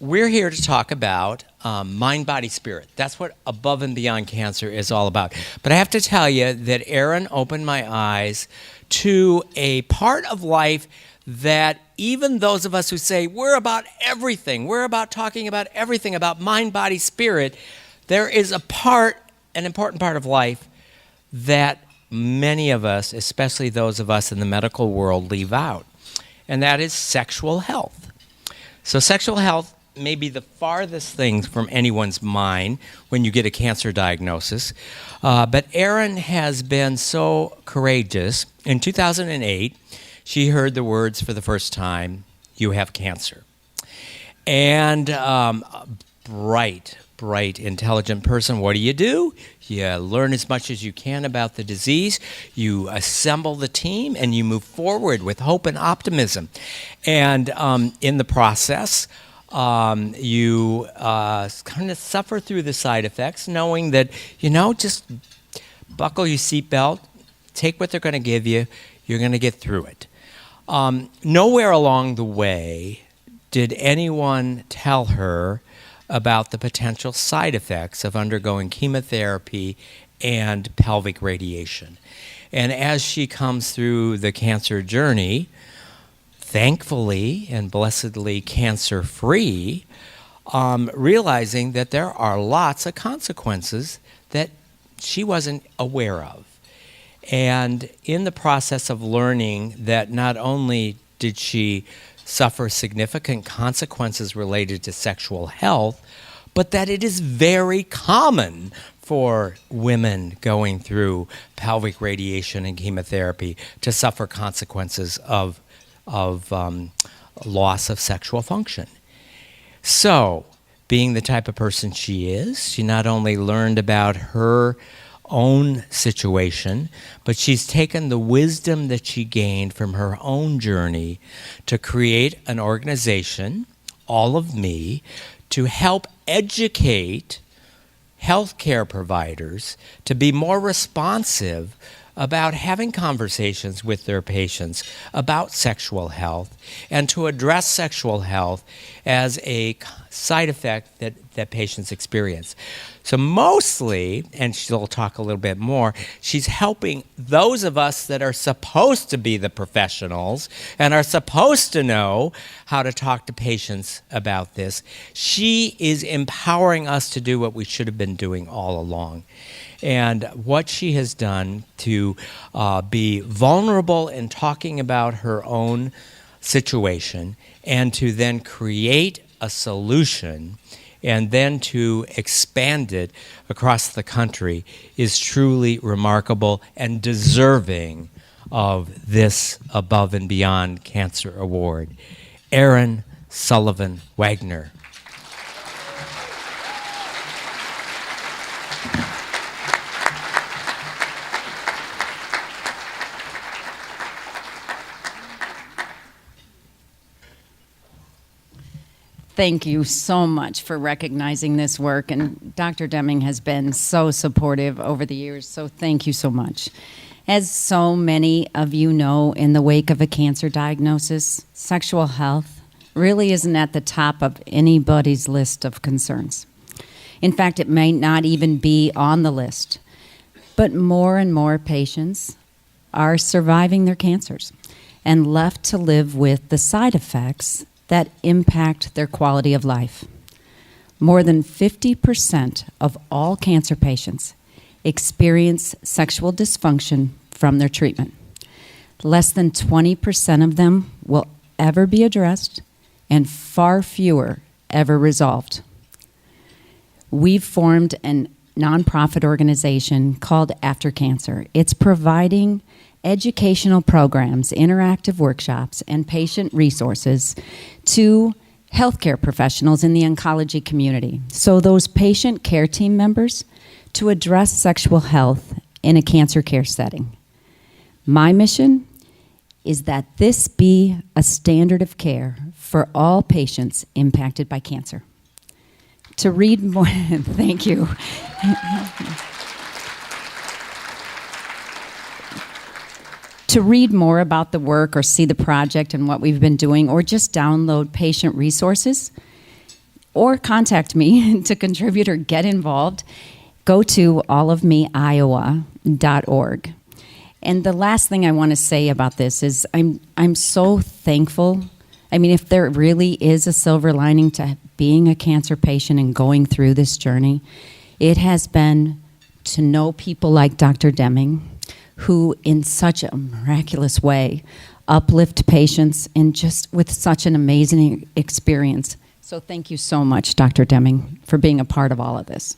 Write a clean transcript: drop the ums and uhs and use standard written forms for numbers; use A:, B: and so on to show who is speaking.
A: We're here to talk about mind, body, spirit. That's what Above and Beyond Cancer is all about. But I have to tell you that Erin opened my eyes to a part of life that even those of us who say we're about everything, we're about talking about everything, about mind, body, spirit, there is an important part of life that many of us, especially those of us in the medical world, leave out, and that is sexual health. So sexual health may be the farthest thing from anyone's mind when you get a cancer diagnosis, but Erin has been so courageous. In 2008, she heard the words for the first time, "You have cancer." And bright, intelligent person, what do? You learn as much as you can about the disease, you assemble the team, and you move forward with hope and optimism. And in the process, you kind of suffer through the side effects, knowing that, just buckle your seatbelt, take what they're going to give you, you're going to get through it. Nowhere along the way did anyone tell her about the potential side effects of undergoing chemotherapy and pelvic radiation. And as she comes through the cancer journey, thankfully and blessedly cancer-free, realizing that there are lots of consequences that she wasn't aware of. And in the process of learning that not only did she suffer significant consequences related to sexual health, but that it is very common for women going through pelvic radiation and chemotherapy to suffer consequences of loss of sexual function. So, being the type of person she is, she not only learned about her own situation, but she's taken the wisdom that she gained from her own journey to create an organization, All of Me, to help educate healthcare providers to be more responsive about having conversations with their patients about sexual health and to address sexual health as a side effect that patients experience. So mostly, and she'll talk a little bit more, she's helping those of us that are supposed to be the professionals and are supposed to know how to talk to patients about this. She is empowering us to do what we should have been doing all along. And what she has done to be vulnerable in talking about her own situation and to then create a solution and then to expand it across the country is truly remarkable and deserving of this Above and Beyond Cancer Award. Erin Sullivan-Wagner.
B: Thank you so much for recognizing this work, and Dr. Deming has been so supportive over the years, so thank you so much. As so many of you know, in the wake of a cancer diagnosis, sexual health really isn't at the top of anybody's list of concerns. In fact, it may not even be on the list, but more and more patients are surviving their cancers and left to live with the side effects that impact their quality of life. More than 50% of all cancer patients experience sexual dysfunction from their treatment. Less than 20% of them will ever be addressed, and far fewer ever resolved. We've formed a nonprofit organization called After Cancer. It's providing educational programs, interactive workshops, and patient resources to healthcare professionals in the oncology community. So those patient care team members to address sexual health in a cancer care setting. My mission is that this be a standard of care for all patients impacted by cancer. To read more, thank you. To read more about the work or see the project and what we've been doing, or just download patient resources, or contact me to contribute or get involved, go to allofmeiowa.org. And the last thing I want to say about this is I'm so thankful. I mean, if there really is a silver lining to being a cancer patient and going through this journey, it has been to know people like Dr. Deming, who in such a miraculous way uplift patients and just with such an amazing experience. So thank you so much, Dr. Deming, for being a part of all of this.